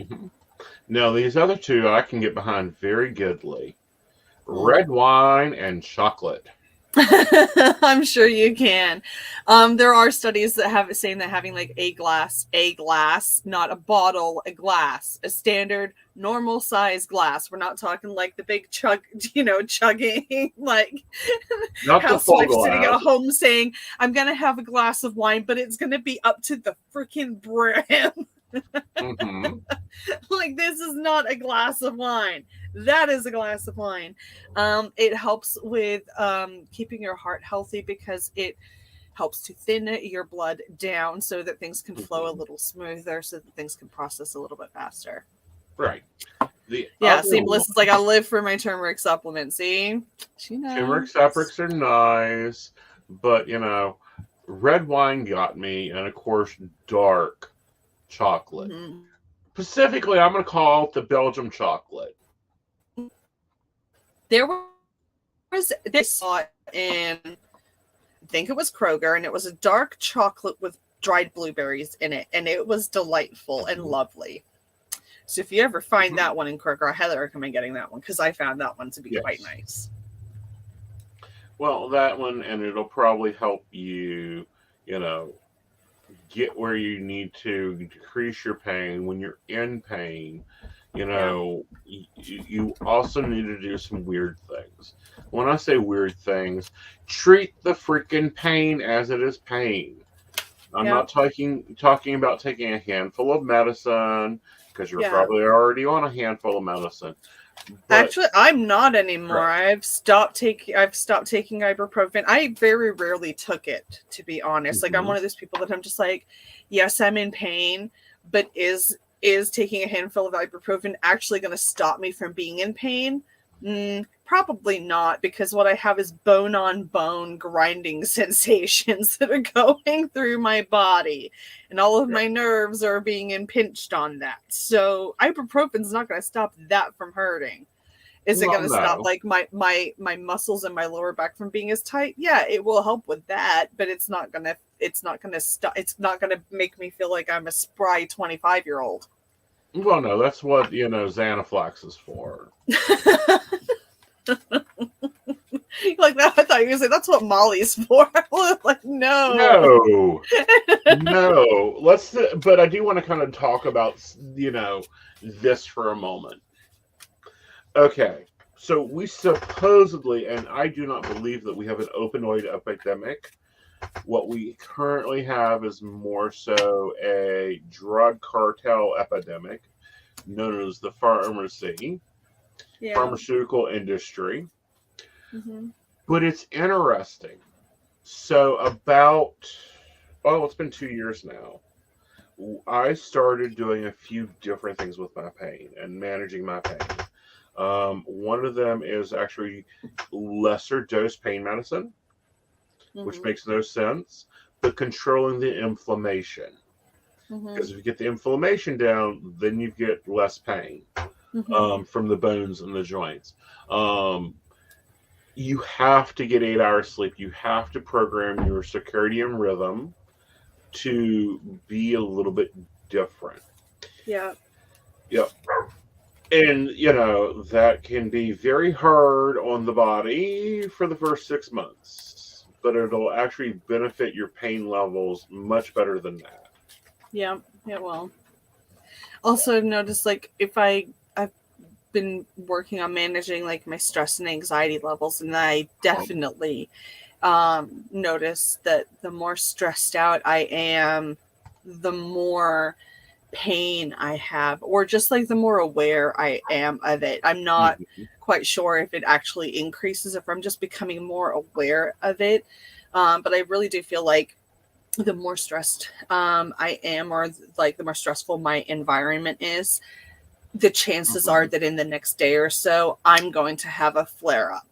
Now, these other two I can get behind very goodly. Red wine and chocolate. I'm sure you can. There are studies that have it saying that having like a glass, not a bottle, a glass, a standard normal size glass. We're not talking like the big chugging, like Not the full housewife sitting glass. at home saying, I'm going to have a glass of wine, but it's going to be up to the freaking brim. Like, this is not a glass of wine. That is a glass of wine. It helps with keeping your heart healthy, because it helps to thin your blood down so that things can flow a little smoother, so that things can process a little bit faster. Right. See, Melissa's like, I live for my turmeric supplement. See, she knows. Turmeric supplements are nice, but red wine got me, and of course, dark chocolate. Specifically, I'm going to call it the Belgium chocolate. There was this, saw it in, I think it was Kroger, and it was a dark chocolate with dried blueberries in it, and it was delightful and lovely. So if you ever find that one in Kroger, I highly recommend getting that one, because I found that one to be quite nice. Well, that one, and it'll probably help you, get where you need to decrease your pain when you're in pain. You also need to do some weird things. When I say weird things, treat the freaking pain as it is pain. I'm not talking about taking a handful of medicine, because you're probably already on a handful of medicine. But, actually, I'm not anymore. Right. I've stopped taking ibuprofen. I very rarely took it, to be honest. Like, I'm one of those people that I'm just like, yes, I'm in pain, but is taking a handful of ibuprofen actually going to stop me from being in pain? Probably not, because what I have is bone on bone grinding sensations that are going through my body, and all of my nerves are being impinged on that. So ibuprofen's not going to stop that from hurting. Is it Well, going to stop no. like my muscles in my lower back from being as tight? Yeah, it will help with that, but it's not going to stop. It's not going to make me feel like I'm a spry 25-year-old. Well, no, that's what, Xanaflex is for. Like that, I thought you were going to say that's what Molly's for. Like, no. No. No. But I do want to kind of talk about, this for a moment. Okay. So we supposedly, and I do not believe that we have an opioid epidemic. What we currently have is more so a drug cartel epidemic known as the pharmaceutical industry. Mm-hmm. But it's interesting. So it's been 2 years now. I started doing a few different things with my pain and managing my pain. One of them is actually lesser dose pain medicine, which makes no sense, but controlling the inflammation. Because if you get the inflammation down, then you get less pain from the bones and the joints. You have to get 8 hours sleep. You have to program your circadian rhythm to be a little bit different. Yeah. Yep. And, that can be very hard on the body for the first 6 months, but it'll actually benefit your pain levels much better than that. Yeah, it will. Also, I've noticed, like, I've been working on managing, like, my stress and anxiety levels, and I definitely notice that the more stressed out I am, the more pain I have, or just like the more aware I am of it. I'm not quite sure if it actually increases, if I'm just becoming more aware of it. But I really do feel like the more stressed I am, or like the more stressful my environment is, the chances are that in the next day or so, I'm going to have a flare up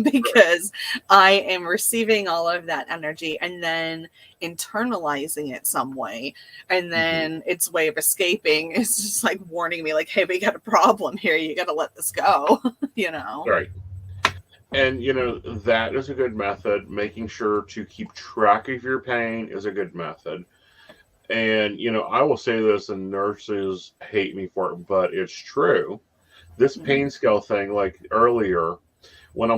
because I am receiving all of that energy and then internalizing it some way. And then its way of escaping is just like warning me like, hey, we got a problem here. You got to let this go, Right. And, that is a good method. Making sure to keep track of your pain is a good method. And, I will say this, and nurses hate me for it, but it's true. This pain scale thing, like earlier, when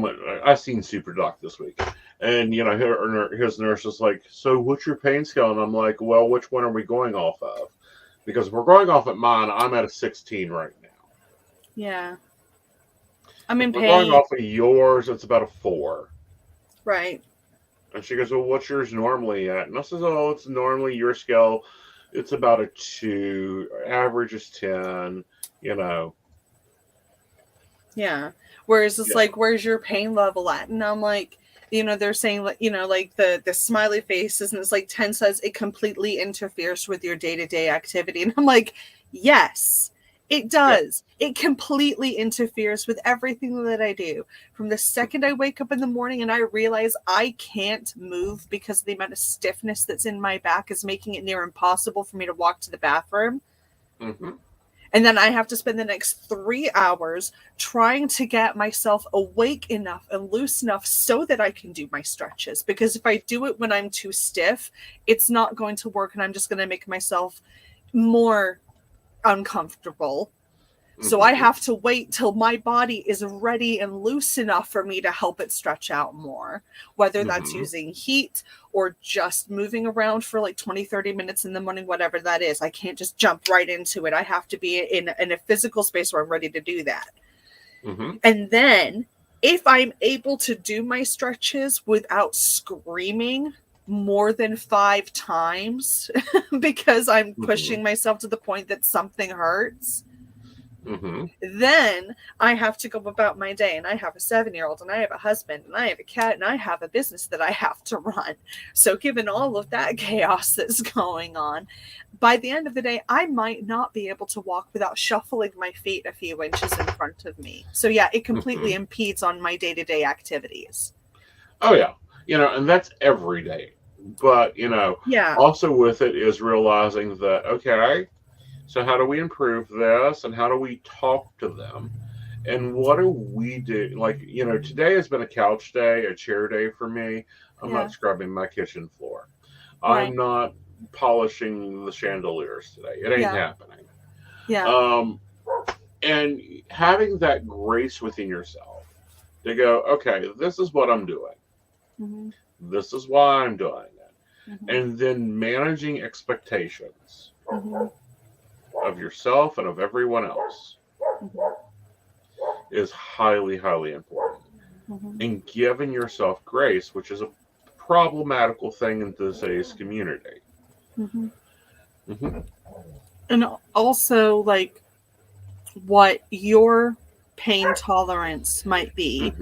I seen Super Doc this week, and, his nurse was like, so what's your pain scale? And I'm like, well, which one are we going off of? Because if we're going off at mine, I'm at a 16 right now. Yeah. I'm in pain. We're going off of yours, it's about a 4. Right. And she goes, well, what's yours normally at? And I says, oh, it's normally your scale. It's about a 2. Average is 10, Yeah. Whereas it's like, where's your pain level at? And I'm like, they're saying, like, like the smiley faces, and it's like 10 says it completely interferes with your day-to-day activity. And I'm like, yes, it does. Yeah. It completely interferes with everything that I do. From the second I wake up in the morning and I realize I can't move because the amount of stiffness that's in my back is making it near impossible for me to walk to the bathroom. And then I have to spend the next 3 hours trying to get myself awake enough and loose enough so that I can do my stretches. Because if I do it when I'm too stiff, it's not going to work, and I'm just going to make myself more uncomfortable. So I have to wait till my body is ready and loose enough for me to help it stretch out more, whether that's using heat or just moving around for like 20-30 minutes in the morning, whatever that is. I can't just jump right into it. I have to be in a physical space where I'm ready to do that. And then if I'm able to do my stretches without screaming more than 5 times because I'm pushing myself to the point that something hurts, then I have to go about my day, and I have a 7-year-old, and I have a husband, and I have a cat, and I have a business that I have to run. So given all of that chaos that's going on, by the end of the day, I might not be able to walk without shuffling my feet a few inches in front of me. So yeah, it completely impedes on my day-to-day activities. Oh yeah. And that's every day. But, also with it is realizing that, okay, so how do we improve this, and how do we talk to them? And what do we do? Like, today has been a couch day, a chair day for me. I'm not scrubbing my kitchen floor. Right. I'm not polishing the chandeliers today. It ain't happening. Yeah. And having that grace within yourself to go, okay, this is what I'm doing. Mm-hmm. This is why I'm doing it. Mm-hmm. And then managing expectations Mm-hmm. of yourself and of everyone else is highly, highly important. Mm-hmm. And giving yourself grace, which is a problematical thing in today's community. Mm-hmm. Mm-hmm. And also, like, what your pain tolerance might be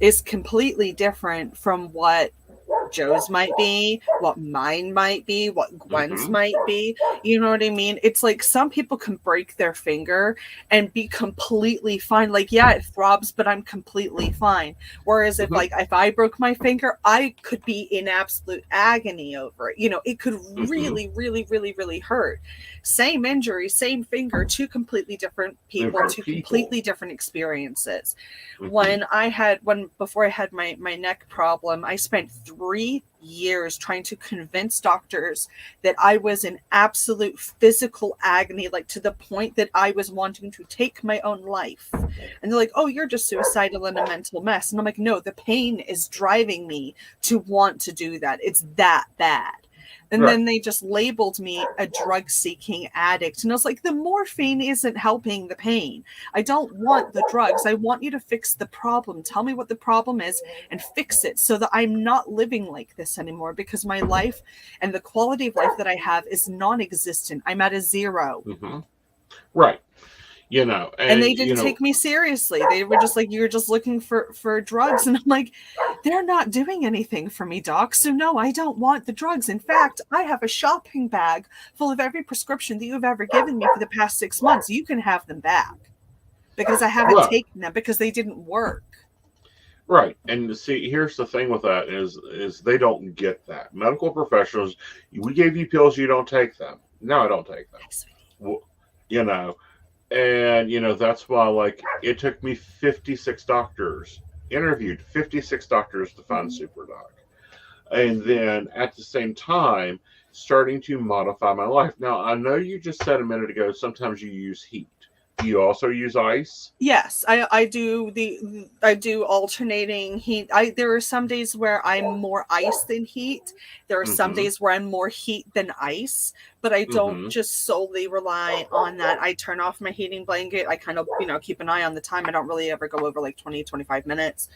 is completely different from what Joe's might be, what mine might be, what Gwen's might be. You know what I mean? It's like some people can break their finger and be completely fine. Like, yeah, it throbs, but I'm completely fine. Whereas if I broke my finger, I could be in absolute agony over it. It could really, really, really, really hurt. Same injury, same finger, two completely different people, completely different experiences. Before I had my neck problem, I spent 3 years trying to convince doctors that I was in absolute physical agony, like to the point that I was wanting to take my own life. And they're like, oh, you're just suicidal and a mental mess. And I'm like, no, the pain is driving me to want to do that. It's that bad. And then they just labeled me a drug-seeking addict. And I was like, the morphine isn't helping the pain. I don't want the drugs. I want you to fix the problem. Tell me what the problem is and fix it so that I'm not living like this anymore, because my life and the quality of life that I have is non-existent. I'm at a 0. Right. And they didn't take me seriously. They were just like, you're just looking for drugs. And I'm like, they're not doing anything for me, doc. So no, I don't want the drugs. In fact, I have a shopping bag full of every prescription that you've ever given me for the past 6 months. You can have them back, because I haven't taken them because they didn't work. Right. And see, here's the thing with that is they don't get that. Medical professionals, we gave you pills, you don't take them. No, I don't take them. Well, and that's why, like, it took me 56 doctors, interviewed 56 doctors to find SuperDoc. And then at the same time, starting to modify my life. Now, I know you just said a minute ago, sometimes you use heat. Do you also use ice? Yes, I do alternating heat. There are some days where I'm more ice than heat. There are some days where I'm more heat than ice, but I don't just solely rely on that. I turn off my heating blanket. I kind of, keep an eye on the time. I don't really ever go over like 20, 25 minutes.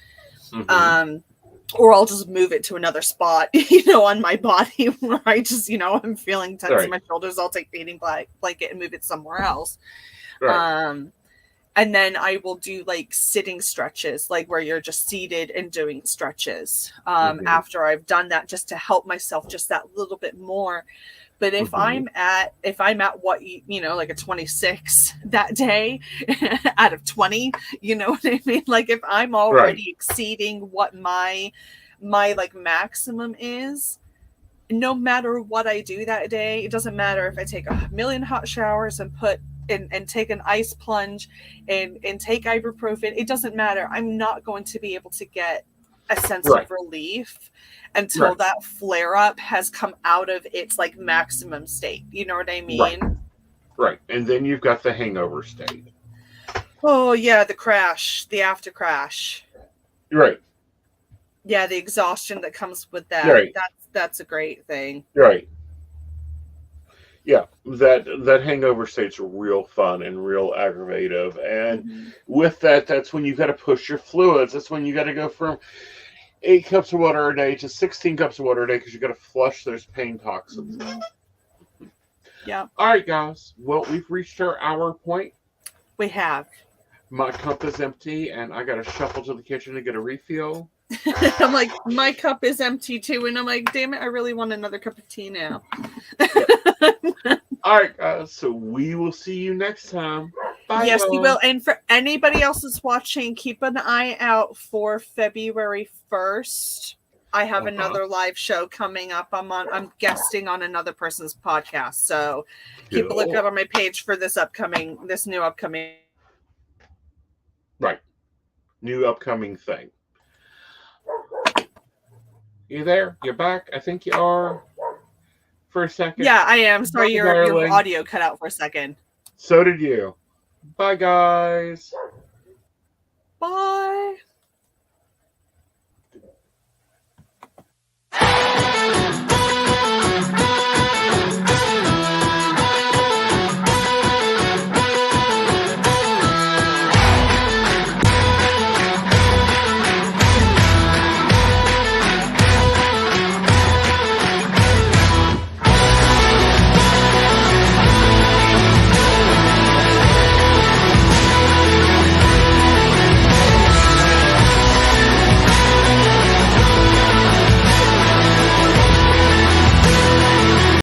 Or I'll just move it to another spot, on my body where I just, I'm feeling tense in my shoulders. I'll take the heating blanket and move it somewhere else. Right. And then I will do like sitting stretches, like where you're just seated and doing stretches after I've done that, just to help myself just that little bit more. But if I'm at what, like a 26 that day out of 20, you know what I mean? Like if I'm already exceeding what my like maximum is, no matter what I do that day, it doesn't matter if I take 1,000,000 hot showers and and take an ice plunge and take ibuprofen. It doesn't matter. I'm not going to be able to get a sense of relief until that flare up has come out of its like maximum state. You know what I mean? Right. And then you've got the hangover state. Oh yeah, the after crash. Right. Yeah, the exhaustion that comes with that. Right. That's a great thing. Right. Yeah, that hangover state's real fun and real aggravative. And with that, that's when you got to push your fluids. That's when you got to go from 8 cups of water a day to 16 cups of water a day, because you got to flush those pain toxins. Yeah. All right, guys. Well, we've reached our hour point. We have. My cup is empty, and I got to shuffle to the kitchen to get a refill. I'm like, my cup is empty too, and I'm like, damn it, I really want another cup of tea now. All right, guys. So we will see you next time. Bye. Yes, we will. And for anybody else that's watching, keep an eye out for February 1st. I have another live show coming up. I'm guesting on another person's podcast, so keep a lookout on my page for this new upcoming. new upcoming thing. You there? You back? I think you are. For a second. Yeah, I am. Sorry, Bye, your darling. audio cut out for a second. So did you. Bye, guys. Bye.